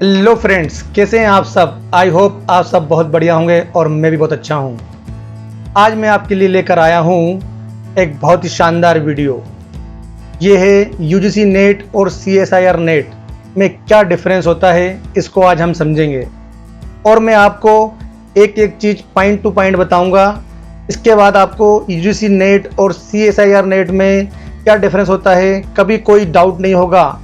Hello friends, कैसे हैं आप सब। आई होप आप सब बहुत बढ़िया होंगे और मैं भी बहुत अच्छा हूं। आज मैं आपके लिए लेकर आया हूं एक बहुत ही शानदार वीडियो। ये है यूजीसी नेट और सीएसआईआर नेट में क्या डिफरेंस होता है, इसको आज हम समझेंगे और मैं आपको एक एक चीज़ पॉइंट टू पॉइंट बताऊंगा। इसके बाद आपको यूजीसी नेट और सीएसआईआर नेट में क्या डिफरेंस होता है कभी कोई डाउट नहीं होगा।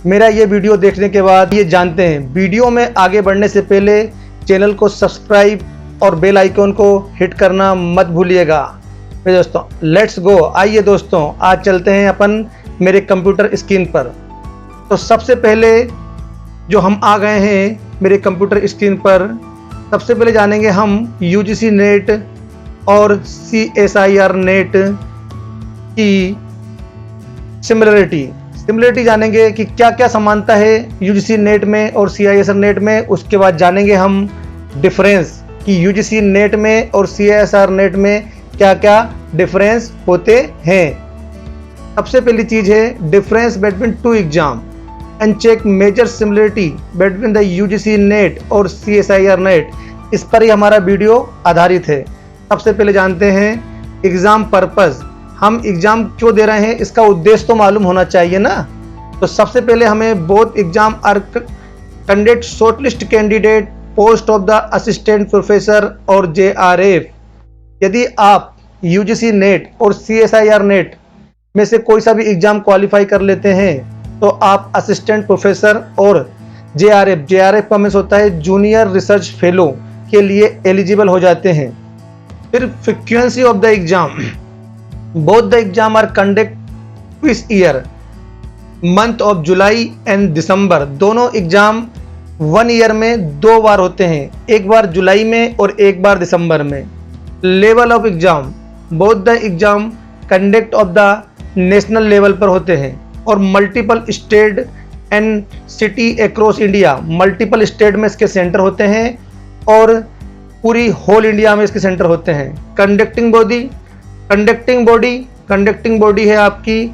मेरा ये वीडियो देखने के बाद ये जानते हैं। वीडियो में आगे बढ़ने से पहले चैनल को सब्सक्राइब और बेल आइकन को हिट करना मत भूलिएगा। मेरे दोस्तों लेट्स गो। आइए दोस्तों, आज चलते हैं अपन मेरे कंप्यूटर स्क्रीन पर। तो सबसे पहले जो हम आ गए हैं मेरे कंप्यूटर स्क्रीन पर, सबसे पहले जानेंगे हम यूजीसी नेट और सीएसआईआर नेट की सिमिलरिटी जानेंगे कि क्या क्या समानता है यूजीसी नेट में और सीएसआईआर नेट में। उसके बाद जानेंगे हम डिफरेंस कि यूजीसी नेट में और सीएसआईआर नेट में क्या क्या डिफरेंस होते हैं। सबसे पहली चीज है difference between two exam and check major similarity between the UGC NET और सीएसआईआर नेट। इस पर ही हमारा वीडियो आधारित है। सबसे पहले जानते हैं एग्जाम पर्पस। हम एग्जाम क्यों दे रहे हैं, इसका उद्देश्य तो मालूम होना चाहिए ना। तो सबसे पहले हमें both exam are conduct shortlist candidate post of the assistant professor और जेआरएफ। यदि आप यूजीसी नेट और सीएसआईआर नेट में से कोई सा भी एग्जाम क्वालिफाई कर लेते हैं तो आप असिस्टेंट प्रोफेसर और जेआरएफ का मीन्स होता है जूनियर रिसर्च फेलो के लिए एलिजिबल हो जाते हैं। फिर frequency of the exam. Both the exam are conducted twice year, month of July and December. दोनों एग्जाम 1 ईयर में 2 बार होते हैं, एक बार जुलाई में और एक बार दिसंबर में। Level of exam. Both the exam conduct of the national level पर होते हैं और multiple state and city across India. Multiple state में इसके सेंटर होते हैं और पूरी होल इंडिया में इसके सेंटर होते हैं। कंडक्टिंग बॉडी है आपकी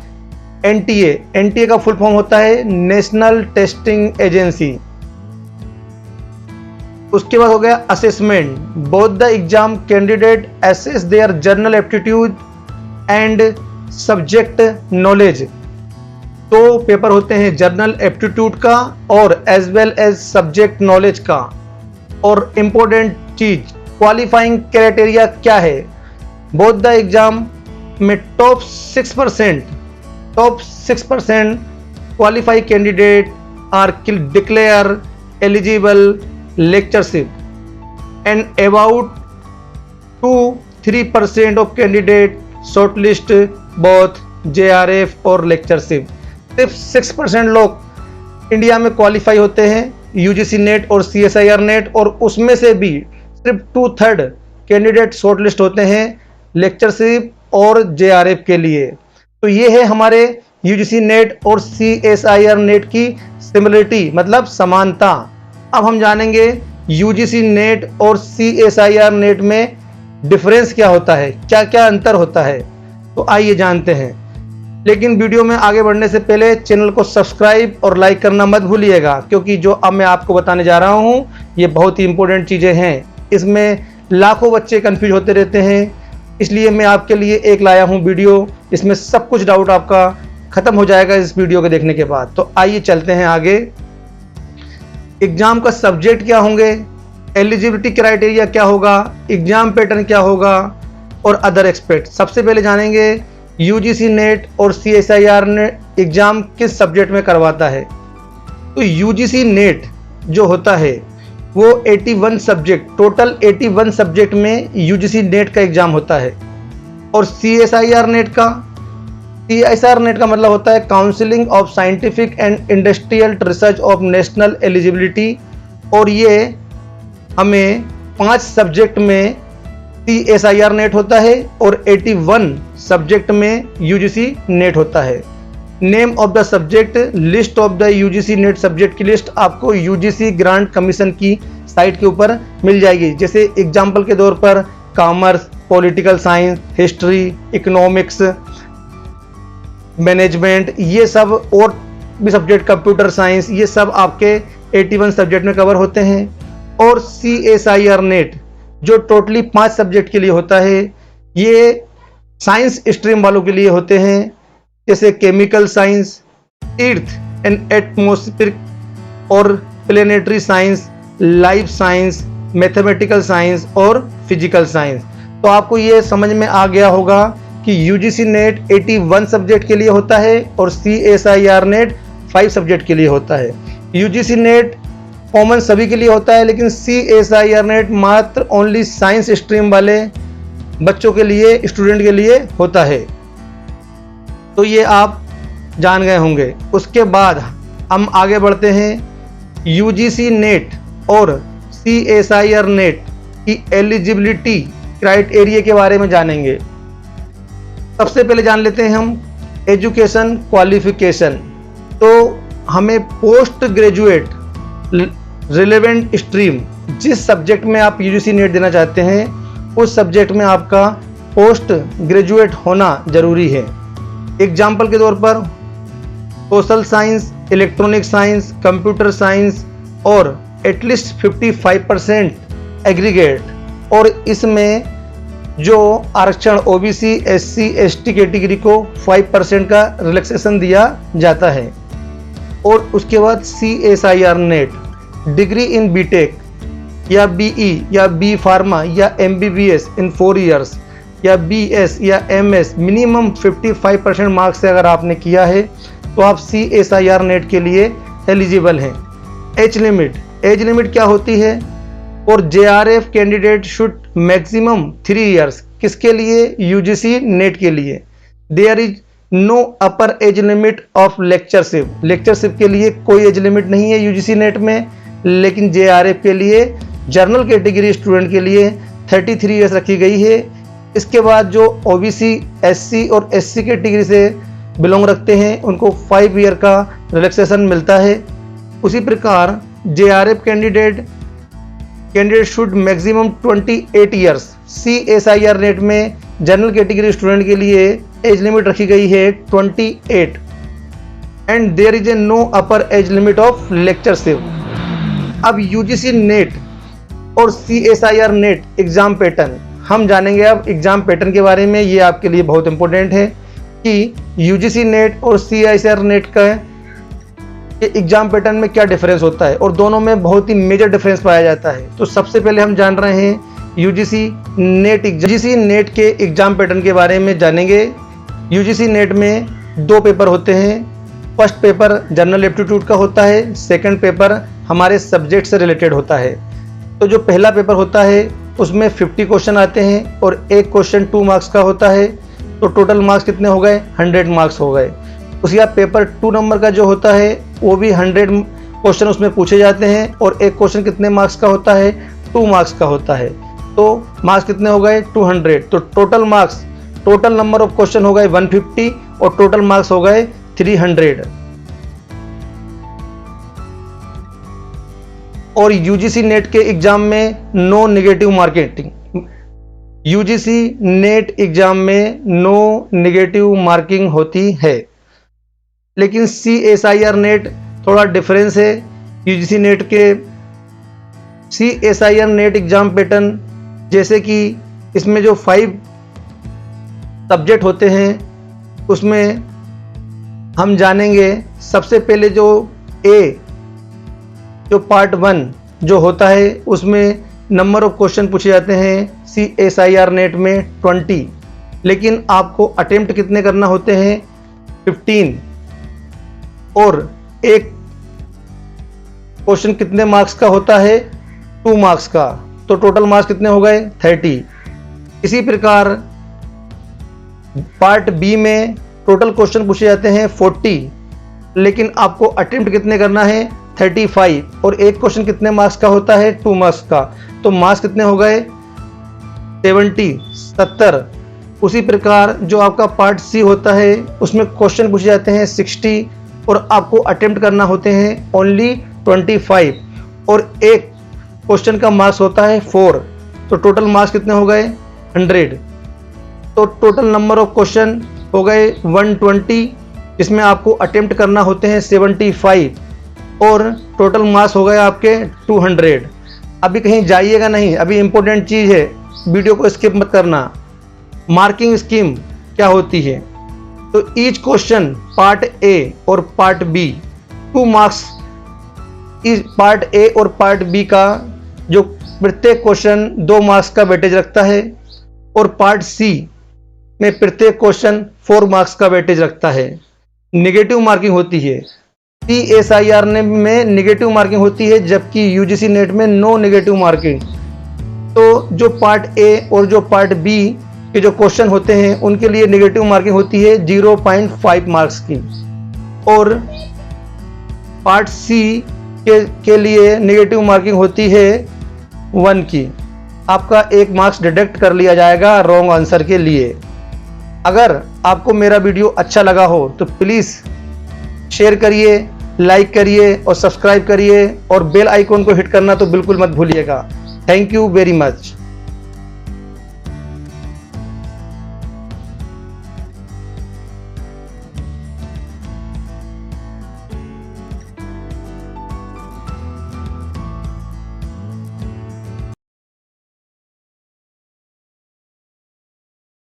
एनटीए का फुल फॉर्म होता है नेशनल टेस्टिंग एजेंसी। उसके बाद हो गया assessment. Both the exam candidate assess their general aptitude and subject knowledge. तो पेपर होते हैं जनरल एप्टीट्यूड का और as well as subject knowledge का। और इंपॉर्टेंट चीज क्वालिफाइंग क्राइटेरिया क्या है। बोथ द एग्जाम में top 6% qualify candidate are declare eligible lectureship and about 2-3% of candidate shortlist both JRF और लेक्चरशिप। सिर्फ 6% लोग इंडिया में क्वालिफाई होते हैं यूजीसी नेट और सीएसआईआर नेट, और उसमें से भी सिर्फ 2/3 कैंडिडेट शॉर्टलिस्ट होते हैं लेक्चरशिप और जेआरएफ के लिए। तो ये है हमारे यूजीसी नेट और सीएसआईआर नेट की सिमिलरिटी, मतलब समानता। अब हम जानेंगे यूजीसी नेट और सीएसआईआर नेट में डिफरेंस क्या होता है, क्या क्या अंतर होता है। तो आइए जानते हैं। लेकिन वीडियो में आगे बढ़ने से पहले चैनल को सब्सक्राइब और लाइक करना मत भूलिएगा, क्योंकि जो अब मैं आपको बताने जा रहा हूँ ये बहुत ही इंपॉर्टेंट चीज़ें हैं। इसमें लाखों बच्चे कंफ्यूज होते रहते हैं, इसलिए मैं आपके लिए एक लाया हूं वीडियो। इसमें सब कुछ डाउट आपका खत्म हो जाएगा इस वीडियो को देखने के बाद। तो आइए चलते हैं आगे। एग्जाम का सब्जेक्ट क्या होंगे, एलिजिबिलिटी क्राइटेरिया क्या होगा, एग्जाम पैटर्न क्या होगा और अदर एक्सपेक्ट। सबसे पहले जानेंगे यूजीसी नेट और सीएसआईआर नेट एग्जाम किस सब्जेक्ट में करवाता है। तो यूजीसी नेट जो होता है वो 81 सब्जेक्ट, टोटल 81 सब्जेक्ट में यूजीसी नेट का एग्जाम होता है। और सीएसआईआर नेट का मतलब होता है counselling of scientific and industrial research of national eligibility. और ये हमें 5 सब्जेक्ट में सीएसआईआर नेट होता है और 81 सब्जेक्ट में यूजीसी नेट होता है। Name of the subject, list of the UGC net subject की लिस्ट आपको यूजीसी ग्रांट कमीशन की साइट के ऊपर मिल जाएगी। जैसे एग्जाम्पल के तौर पर commerce, political science, history, economics, management, ये सब और भी सब्जेक्ट, कंप्यूटर साइंस, ये सब आपके 81 सब्जेक्ट में कवर होते हैं। और CSIR नेट जो टोटली 5 सब्जेक्ट के लिए होता है, ये साइंस स्ट्रीम वालों के लिए होते हैं, जैसे chemical science, earth and atmospheric और planetary science, life science, mathematical science और फिजिकल साइंस। तो आपको ये समझ में आ गया होगा कि UGC नेट 81 सब्जेक्ट के लिए होता है और CSIR नेट 5 सब्जेक्ट के लिए होता है। UGC नेट कॉमन सभी के लिए होता है, लेकिन CSIR नेट मात्र ओनली साइंस स्ट्रीम वाले बच्चों के लिए, स्टूडेंट के लिए होता है। तो ये आप जान गए होंगे। उसके बाद हम आगे बढ़ते हैं UGC नेट और CSIR नेट की एलिजिबिलिटी क्राइटेरिया के बारे में जानेंगे। सबसे पहले जान लेते हैं हम एजुकेशन क्वालिफिकेशन। तो हमें पोस्ट ग्रेजुएट रिलेवेंट स्ट्रीम, जिस सब्जेक्ट में आप UGC नेट देना चाहते हैं उस सब्जेक्ट में आपका पोस्ट ग्रेजुएट होना जरूरी है। एग्जाम्पल के तौर पर social science, electronic science, computer science और एटलीस्ट 55% एग्रीगेट। और इसमें जो आरक्षण OBC, SC, ST कैटेगरी को 5% का रिलैक्सेशन दिया जाता है। और उसके बाद CSIR NET degree in BTech या BE या B फार्मा या MBBS इन 4 ईयर्स या BS या MS मिनिमम 55% मार्क्स से अगर आपने किया है तो आप CSIR नेट के लिए एलिजिबल हैं। एज लिमिट क्या होती है? और JRF candidate should maximum 3 years. किसके लिए? UGC नेट के लिए। There is no upper age limit of lectureship के लिए कोई एज लिमिट नहीं है UGC नेट में, लेकिन JRF के लिए जनरल कैटेगरी स्टूडेंट के लिए 33 ईयर्स रखी गई है। इसके बाद जो OBC, SC और SC कैटेगरी से बिलोंग रखते हैं उनको 5 ईयर का रिलैक्सेशन मिलता है। उसी प्रकार JRF candidate should maximum 28 years. CSIR NET में जनरल कैटेगरी स्टूडेंट के लिए एज लिमिट रखी गई है 28 and there is a no upper age limit of lectureship. अब UGC नेट और CSIR नेट एग्जाम पैटर्न हम जानेंगे। अब एग्जाम पैटर्न के बारे में, ये आपके लिए बहुत इंपॉर्टेंट है कि UGC नेट और CSIR नेट का एग्जाम पैटर्न में क्या डिफरेंस होता है, और दोनों में बहुत ही मेजर डिफरेंस पाया जाता है। तो सबसे पहले हम जान रहे हैं UGC नेट के एग्जाम पैटर्न के बारे में जानेंगे। UGC नेट में 2 पेपर होते हैं। फर्स्ट पेपर जनरल एप्टीट्यूड का होता है, सेकंड पेपर हमारे सब्जेक्ट से रिलेटेड होता है। तो जो पहला पेपर होता है उसमें 50 क्वेश्चन आते हैं और एक क्वेश्चन 2 मार्क्स का होता है। तो टोटल मार्क्स कितने हो गए? 100 मार्क्स हो गए। उसके बाद पेपर 2 नंबर का जो होता है वो भी 100 क्वेश्चन उसमें पूछे जाते हैं और एक क्वेश्चन कितने मार्क्स का होता है? 2 मार्क्स का होता है। तो मार्क्स कितने हो गए? 200। तो टोटल नंबर ऑफ क्वेश्चन हो गए 150 और टोटल मार्क्स हो गए 300। और UGC नेट के एग्जाम में no negative marking. UGC NET exam में नो नेगेटिव मार्किंग होती है। लेकिन CSIR नेट थोड़ा डिफरेंस है UGC नेट के। CSIR नेट एग्जाम पैटर्न जैसे कि इसमें जो 5 सब्जेक्ट होते हैं उसमें हम जानेंगे। सबसे पहले जो पार्ट 1 जो होता है उसमें नंबर ऑफ क्वेश्चन पूछे जाते हैं CSIR नेट में 20, लेकिन आपको अटेम्प्ट कितने करना होते हैं? 15। और एक क्वेश्चन कितने मार्क्स का होता है? 2 मार्क्स का। तो टोटल मार्क्स कितने हो गए? 30। इसी प्रकार पार्ट B में टोटल क्वेश्चन पूछे जाते हैं 40, लेकिन आपको अटेम्प्ट कितने करना है? 35। और एक क्वेश्चन कितने मार्क्स का होता है? 2 मार्क्स का। तो मार्क्स कितने हो गए? 70। उसी प्रकार जो आपका पार्ट C होता है उसमें क्वेश्चन पूछे जाते हैं 60 और आपको अटेम्प्ट करना होते हैं ओनली 25 और एक क्वेश्चन का मार्क्स होता है 4। तो टोटल मार्क्स कितने हो गए? 100। तो टोटल नंबर ऑफ क्वेश्चन हो गए 120, जिसमें आपको अटेम्प्ट करना होते हैं 75 और टोटल मार्क्स हो गए आपके 200। अभी कहीं जाइएगा नहीं, अभी इम्पोर्टेंट चीज़ है, वीडियो को स्किप मत करना। मार्किंग स्कीम क्या होती है? तो ईच क्वेश्चन पार्ट ए और पार्ट बी 2 मार्क्स, इस पार्ट ए और पार्ट बी का जो प्रत्येक क्वेश्चन 2 मार्क्स का वेटेज रखता है, और पार्ट सी में प्रत्येक क्वेश्चन 4 मार्क्स का वेटेज रखता है। नेगेटिव मार्किंग होती है, CSIR में नेगेटिव मार्किंग होती है, जबकि UGC नेट में नो नेगेटिव मार्किंग। तो जो पार्ट ए और जो पार्ट बी के जो क्वेश्चन होते हैं उनके लिए नेगेटिव मार्किंग होती है 0.5 मार्क्स की, और पार्ट सी के लिए नेगेटिव मार्किंग होती है 1 की। आपका 1 मार्क्स डिडक्ट कर लिया जाएगा रॉन्ग आंसर के लिए। अगर आपको मेरा वीडियो अच्छा लगा हो तो प्लीज़ शेयर करिए, लाइक करिए और सब्सक्राइब करिए, और बेल आइकॉन को हिट करना तो बिल्कुल मत भूलिएगा। Thank you very much.